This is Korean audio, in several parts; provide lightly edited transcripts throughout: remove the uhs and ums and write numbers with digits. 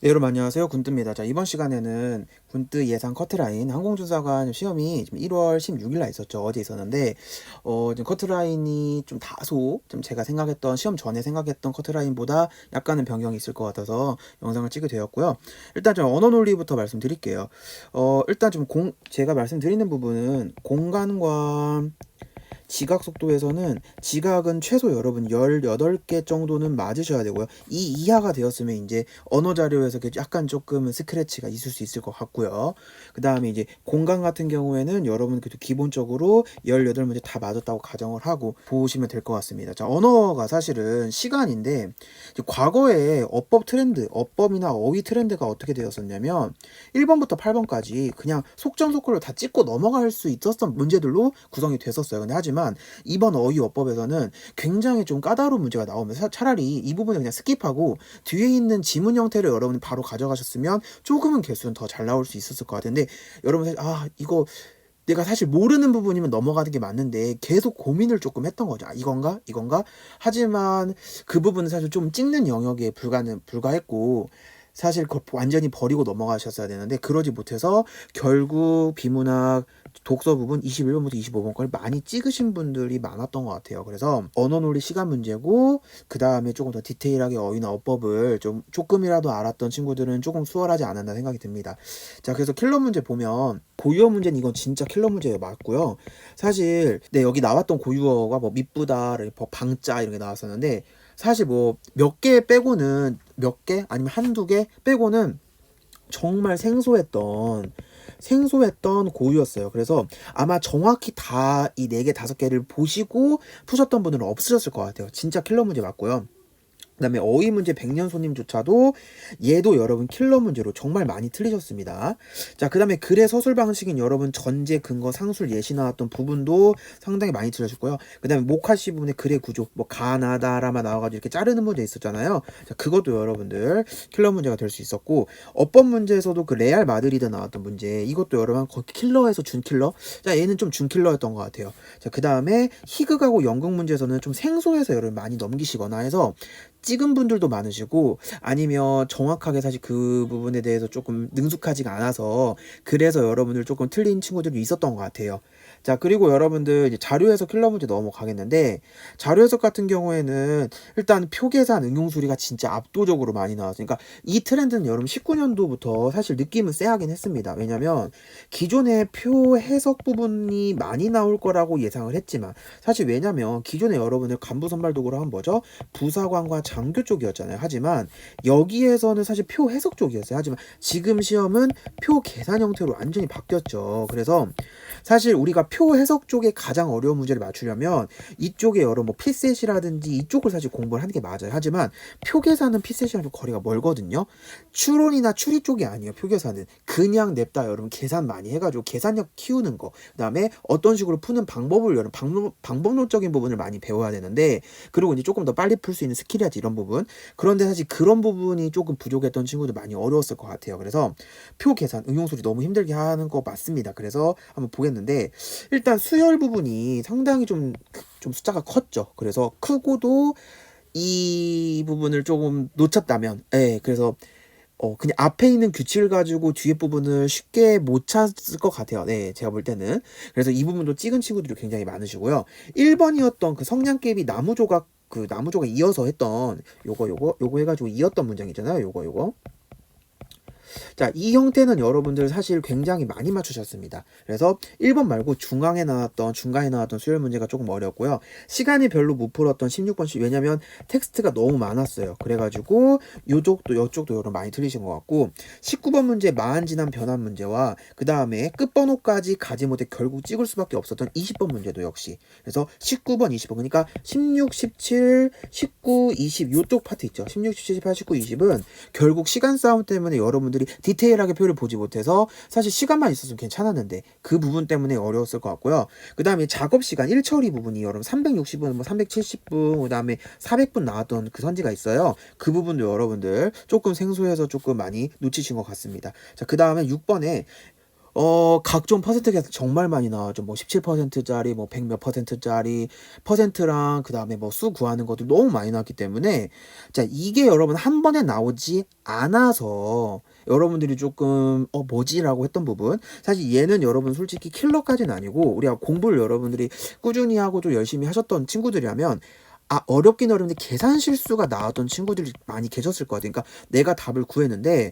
네, 여러분 안녕하세요. 군뜨입니다. 자, 이번 시간에는 군뜨 예상 커트라인 항공조사관 시험이 지금 1월 16일 날 있었죠. 어제 있었는데, 지금 커트라인이 좀 다소 좀 제가 생각했던 시험 전에 생각했던 커트라인보다 약간은 변경이 있을 것 같아서 영상을 찍게 되었고요. 일단 좀 언어 논리부터 말씀드릴게요. 일단 제가 말씀드리는 부분은 공간과 지각 속도에서는 지각은 최소 여러분 18개 정도는 맞으셔야 되고요. 이 이하가 되었으면 이제 언어 자료에서 약간 조금 스크래치가 있을 수 있을 것 같고요. 그 다음에 이제 공간 같은 경우에는 여러분 그래도 기본적으로 18문제 다 맞았다고 가정을 하고 보시면 될 것 같습니다. 자, 언어가 사실은 시간인데 이제 과거에 어법이나 어휘 트렌드가 어떻게 되었었냐면 1번부터 8번까지 그냥 속전속결로 다 찍고 넘어갈 수 있었던 문제들로 구성이 됐었어요. 근데 하지만 이번 어휘어법에서는 굉장히 좀 까다로운 문제가 나오면 차라리 이 부분을 그냥 스킵하고 뒤에 있는 지문 형태를 여러분이 바로 가져가셨으면 조금은 개수는 더 잘 나올 수 있었을 것 같은데 여러분 사실 이거 내가 사실 모르는 부분이면 넘어가는 게 맞는데 계속 고민을 조금 했던 거죠. 이건가? 하지만 그 부분은 사실 좀 찍는 영역에 불과했고 사실 그걸 완전히 버리고 넘어가셨어야 되는데 그러지 못해서 결국 비문학 독서 부분 21번부터 25번까지 많이 찍으신 분들이 많았던 것 같아요. 그래서 언어논리 시간 문제고 그 다음에 조금 더 디테일하게 어휘나 어법을 좀 조금이라도 알았던 친구들은 조금 수월하지 않았나 생각이 듭니다. 자, 그래서 킬러 문제 보면 고유어 문제는 이건 진짜 킬러 문제 맞고요. 사실 여기 나왔던 고유어가 뭐 미쁘다, 뭐 방자 이런 게 나왔었는데 사실 뭐 몇 개 빼고는 몇 개 아니면 한두 개 빼고는 정말 생소했던 고유였어요. 그래서 아마 정확히 다 이 4개, 5개를 보시고 푸셨던 분들은 없으셨을 것 같아요. 진짜 킬러 문제 맞고요. 그 다음에 어휘 문제 100년 손님조차도 얘도 여러분 킬러 문제로 정말 많이 틀리셨습니다. 자, 그 다음에 글의 서술 방식인 여러분 전제, 근거, 상술, 예시 나왔던 부분도 상당히 많이 틀려졌고요. 그 다음에 목화시 부분의 글의 구조, 뭐 가나다라만 나와가지고 이렇게 자르는 문제 있었잖아요. 자, 그것도 여러분들 킬러 문제가 될 수 있었고 어법 문제에서도 그 레알 마드리드 나왔던 문제 이것도 여러분 거의 킬러에서 준킬러. 자, 얘는 좀 준킬러였던 것 같아요. 자, 그 다음에 희극하고 연극 문제에서는 좀 생소해서 여러분 많이 넘기시거나 해서 찍은 분들도 많으시고 아니면 정확하게 사실 그 부분에 대해서 조금 능숙하지가 않아서 그래서 여러분들 조금 틀린 친구들이 있었던 것 같아요. 자, 그리고 여러분들 이제 자료 해석 킬러 문제 넘어가겠는데 자료 해석 같은 경우에는 일단 표 계산 응용 수리가 진짜 압도적으로 많이 나왔으니까 이 트렌드는 여러분 19년도부터 사실 느낌은 쎄하긴 했습니다. 왜냐면 기존에 표 해석 부분이 많이 나올 거라고 예상을 했지만 사실 왜냐면 기존에 여러분들 간부 선발도구로 한 뭐죠? 부사관과 장교 쪽이었잖아요. 하지만 여기에서는 사실 표 해석 쪽이었어요. 하지만 지금 시험은 표 계산 형태로 완전히 바뀌었죠. 그래서 사실 우리가 표 해석 쪽에 가장 어려운 문제를 맞추려면 이쪽에 여러 뭐 피셋이라든지 이쪽을 사실 공부를 하는 게 맞아요. 하지만 표 계산은 피셋이랑 좀 거리가 멀거든요. 추론이나 추리 쪽이 아니에요. 표 계산은 그냥 냅다 여러분 계산 많이 해가지고 계산력 키우는 거. 그다음에 어떤 식으로 푸는 방법을 여러분 방법론적인 부분을 많이 배워야 되는데 그리고 이제 조금 더 빨리 풀 수 있는 스킬이야지 이런 부분. 그런데 사실 그런 부분이 조금 부족했던 친구들 많이 어려웠을 것 같아요. 그래서 표 계산 응용술이 너무 힘들게 하는 거 맞습니다. 그래서 한번 보겠는데 일단 수열 부분이 상당히 좀 숫자가 컸죠. 그래서 크고도 이 부분을 조금 놓쳤다면 그래서 그냥 앞에 있는 규칙을 가지고 뒤에 부분을 쉽게 못 찾을 것 같아요. 네, 제가 볼 때는. 그래서 이 부분도 찍은 친구들이 굉장히 많으시고요. 1번이었던 그 성냥개비 나무조각 이어서 했던 요거 해가지고 이었던 문장이잖아요. 요거. 자, 이 형태는 여러분들 사실 굉장히 많이 맞추셨습니다. 그래서 1번 말고 중간에 나왔던 수열 문제가 조금 어렵고요. 시간이 별로 못 풀었던 16번 왜냐면 텍스트가 너무 많았어요. 그래가지고 요쪽도 여러분 많이 틀리신 것 같고 19번 문제 마한진한 변환 문제와 그 다음에 끝번호까지 가지 못해 결국 찍을 수밖에 없었던 20번 문제도 역시 그래서 19번, 20번 그러니까 16, 17, 19, 20 요쪽 파트 있죠. 16, 17, 18, 19, 20은 결국 시간 싸움 때문에 여러분들이 디테일하게 표를 보지 못해서 사실 시간만 있었으면 괜찮았는데 그 부분 때문에 어려웠을 것 같고요. 그 다음에 작업시간 1처리 부분이 여러분 360분, 뭐 370분, 그 다음에 400분 나왔던 그 선지가 있어요. 그 부분도 여러분들 조금 생소해서 조금 많이 놓치신 것 같습니다. 자, 그 다음에 6번에 각종 퍼센트가 정말 많이 나왔죠. 뭐 17%짜리, 뭐 100 몇 퍼센트짜리 퍼센트랑 그다음에 뭐 수 구하는 것도 너무 많이 나왔기 때문에 자, 이게 여러분 한 번에 나오지 않아서 여러분들이 조금 뭐지라고 했던 부분. 사실 얘는 여러분 솔직히 킬러까지는 아니고 우리가 공부를 여러분들이 꾸준히 하고 좀 열심히 하셨던 친구들이라면 어렵긴 어려운데 계산 실수가 나왔던 친구들이 많이 계셨을 것 같아요. 그러니까 내가 답을 구했는데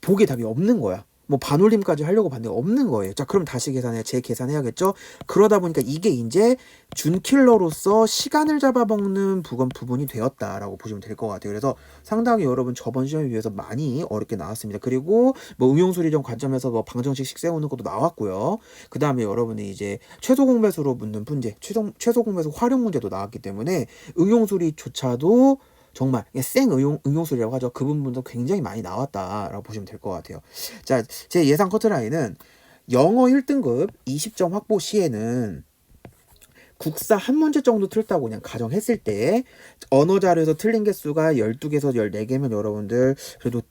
보기에 답이 없는 거야. 뭐 반올림까지 하려고 봤는데 없는 거예요. 자, 그럼 다시 계산해. 재계산해야겠죠? 그러다 보니까 이게 이제 준킬러로서 시간을 잡아먹는 부분이 되었다라고 보시면 될 것 같아요. 그래서 상당히 여러분 저번 시험에 비해서 많이 어렵게 나왔습니다. 그리고 뭐 응용수리적 관점에서 뭐 방정식 식 세우는 것도 나왔고요. 그 다음에 여러분이 이제 최소 공배수로 묻는 문제, 최소 공배수 활용 문제도 나왔기 때문에 응용수리조차도 정말 생 응용술이라고 하죠. 그 부분도 굉장히 많이 나왔다라고 보시면 될 것 같아요. 자, 제 예상 커트라인은 영어 1등급 20점 확보 시에는 국사 한 문제 정도 틀다고 그냥 가정했을 때 언어 자료에서 틀린 개수가 12개에서 14개면 여러분들 그래도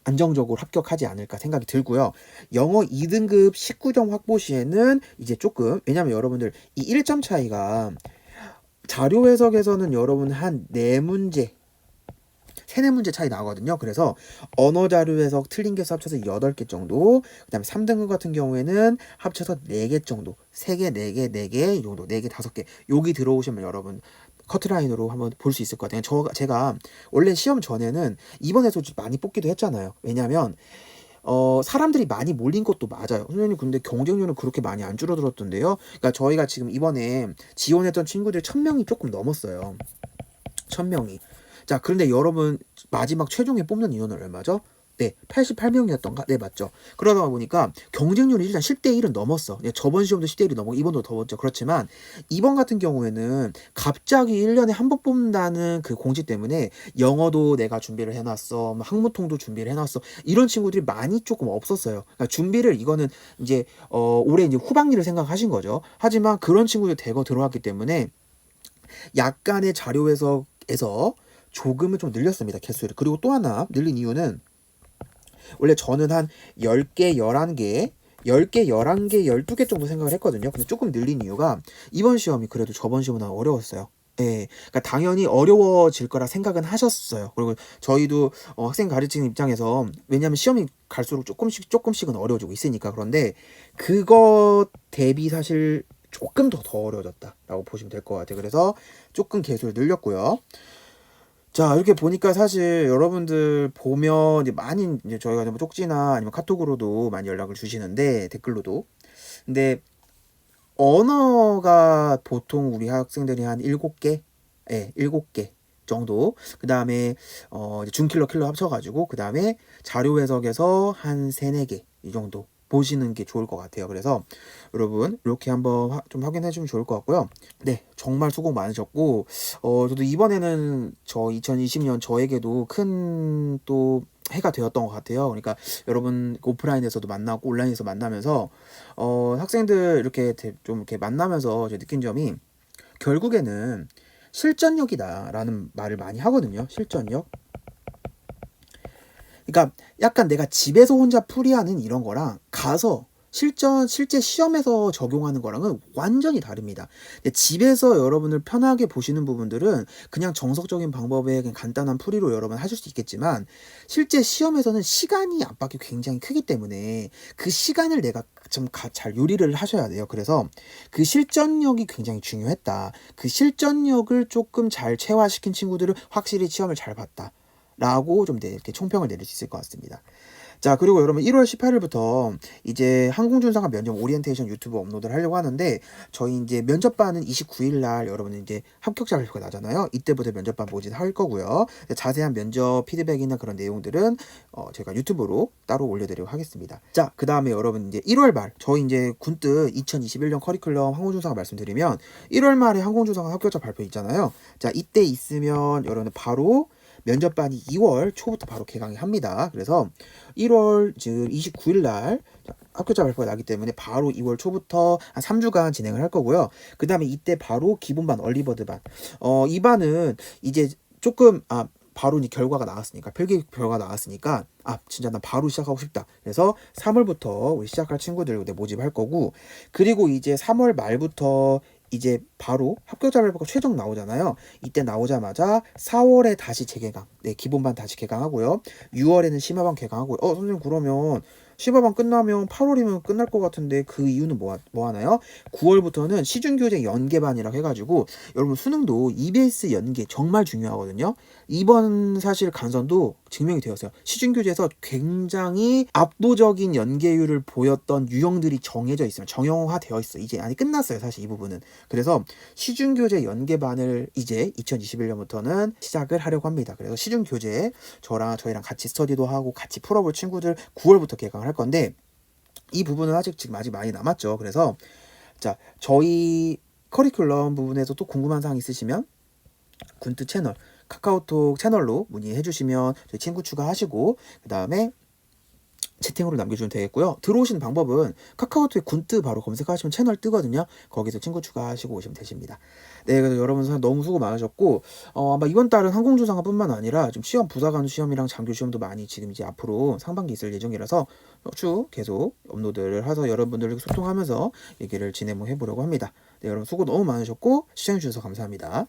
안정적으로 합격하지 않을까 생각이 들고요. 영어 2등급 19점 확보 시에는 이제 조금 왜냐면 여러분들 이 1점 차이가 자료 해석에서는 여러분 한 4문제, 3, 4문제 차이 나거든요. 그래서 언어 자료 해석 틀린 개수 합쳐서 8개 정도, 그 다음에 3등급 같은 경우에는 합쳐서 4개 정도, 3개, 4개, 4개, 이 정도, 4개, 5개. 여기 들어오시면 여러분 커트라인으로 한번 볼 수 있을 것 같아요. 제가 원래 시험 전에는 이번에도 많이 뽑기도 했잖아요. 왜냐면 사람들이 많이 몰린 것도 맞아요. 선생님, 근데 경쟁률은 그렇게 많이 안 줄어들었던데요. 그러니까 저희가 지금 이번에 지원했던 친구들 1000명이 조금 넘었어요. 1000명이. 자, 그런데 여러분 마지막 최종에 뽑는 인원은 얼마죠? 네, 88명이었던가? 네, 맞죠. 그러다 보니까 경쟁률이 일단 10대 1은 넘었어. 저번 시험도 10대 1이 넘어, 이번도 더 넘었죠. 그렇지만 이번 같은 경우에는 갑자기 1년에 한 번 뽑는다는 그 공지 때문에 영어도 내가 준비를 해놨어, 뭐 학무통도 준비를 해놨어, 이런 친구들이 많이 조금 없었어요. 그러니까 준비를 이거는 이제 올해 이제 후반기를 생각하신 거죠. 하지만 그런 친구들 대거 들어왔기 때문에 약간의 자료 해석에서 조금은 좀 늘렸습니다. 개수를. 그리고 또 하나 늘린 이유는 원래 저는 한 10개, 11개, 10개, 11개, 12개 정도 생각을 했거든요. 근데 조금 늘린 이유가 이번 시험이 그래도 저번 시험보다 어려웠어요. 예, 그러니까 당연히 어려워질 거라 생각은 하셨어요. 그리고 저희도 학생 가르치는 입장에서 왜냐하면 시험이 갈수록 조금씩은 어려워지고 있으니까. 그런데 그것 대비 사실 조금 더 어려워졌다라고 보시면 될 것 같아요. 그래서 조금 개수를 늘렸고요. 자, 이렇게 보니까 사실 여러분들 보면 이제 많이 이제 저희가 뭐 쪽지나 아니면 카톡으로도 많이 연락을 주시는데 댓글로도. 근데 언어가 보통 우리 학생들이 한 7개? 예, 7개 정도. 그다음에 이제 준킬러 킬러 합쳐가지고 그다음에 자료 해석에서 한 3, 4개 이 정도 보시는 게 좋을 것 같아요. 그래서 여러분 이렇게 한번 좀 확인해 주면 좋을 것 같고요. 네, 정말 수고 많으셨고 저도 이번에는 저 2020년 저에게도 큰 또 해가 되었던 것 같아요. 그러니까 여러분 오프라인에서도 만나고 온라인에서 만나면서 학생들 이렇게 좀 이렇게 만나면서 제가 느낀 점이 결국에는 실전력이다라는 말을 많이 하거든요. 실전력. 그러니까 약간 내가 집에서 혼자 풀이하는 이런 거랑 가서 실제 시험에서 적용하는 거랑은 완전히 다릅니다. 근데 집에서 여러분을 편하게 보시는 부분들은 그냥 정석적인 방법의 그냥 간단한 풀이로 여러분 하실 수 있겠지만 실제 시험에서는 시간이 압박이 굉장히 크기 때문에 그 시간을 내가 좀 잘 요리를 하셔야 돼요. 그래서 그 실전력이 굉장히 중요했다. 그 실전력을 조금 잘 체화시킨 친구들은 확실히 시험을 잘 봤다. 라고 좀 이렇게 총평을 내릴 수 있을 것 같습니다. 자, 그리고 여러분 1월 18일부터 이제 항공준상학 면접 오리엔테이션 유튜브 업로드를 하려고 하는데 저희 이제 면접반은 29일 날 여러분 이제 합격자 발표가 나잖아요. 이때부터 면접반 모집할 거고요. 자세한 면접 피드백이나 그런 내용들은 제가 유튜브로 따로 올려드리도록 하겠습니다. 자, 그 다음에 여러분 이제 1월 말 저희 이제 군뜻 2021년 커리큘럼 항공준상학 말씀드리면 1월 말에 항공준상학 합격자 발표 있잖아요. 자, 이때 있으면 여러분 바로 면접반이 2월 초부터 바로 개강이 합니다. 그래서 1월 즉 29일 날 합격자 발표가 나기 때문에 바로 2월 초부터 한 3주간 진행을 할 거고요. 그 다음에 이때 바로 기본반 얼리버드 반. 이 반은 이제 조금 바로 이제 결과가 나왔으니까, 필기 결과가 나왔으니까 진짜 난 바로 시작하고 싶다. 그래서 3월부터 우리 시작할 친구들 모집할 거고, 그리고 이제 3월 말부터 이제 바로 합격자 발표가 최종 나오잖아요. 이때 나오자마자 4월에 다시 재개강, 기본반 다시 개강하고요. 6월에는 심화반 개강하고요. 선생님 그러면 심화반 끝나면 8월이면 끝날 것 같은데 그 이유는 뭐 하나요? 9월부터는 시중교재 연계반이라고 해가지고, 여러분 수능도 EBS 연계 정말 중요하거든요. 이번 사실 간선도 증명이 되었어요. 시중교재에서 굉장히 압도적인 연계율을 보였던 유형들이 정해져 있으면 정형화되어 있어. 이제 아니 끝났어요. 사실 이 부분은. 그래서 시중교재 연계반을 이제 2021년부터는 시작을 하려고 합니다. 그래서 시중교재 저희랑 같이 스터디도 하고 같이 풀어볼 친구들 9월부터 개강을 할 건데, 이 부분은 지금 아직 많이 남았죠. 그래서 자, 저희 커리큘럼 부분에서 또 궁금한 사항 있으시면 군트 채널, 카카오톡 채널로 문의해 주시면 저희 친구 추가하시고, 그 다음에 채팅으로 남겨주면 되겠고요. 들어오시는 방법은 카카오톡에 군트 바로 검색하시면 채널 뜨거든요. 거기서 친구 추가하시고 오시면 되십니다. 네, 그래서 여러분 너무 수고 많으셨고, 아마 이번 달은 항공조사관뿐만 아니라 좀 시험 부사관 시험이랑 장교 시험도 많이 지금 이제 앞으로 상반기 있을 예정이라서 쭉 계속 업로드를 해서 여러분들과 소통하면서 얘기를 진행해 보려고 합니다. 네, 여러분 수고 너무 많으셨고 시청해 주셔서 감사합니다.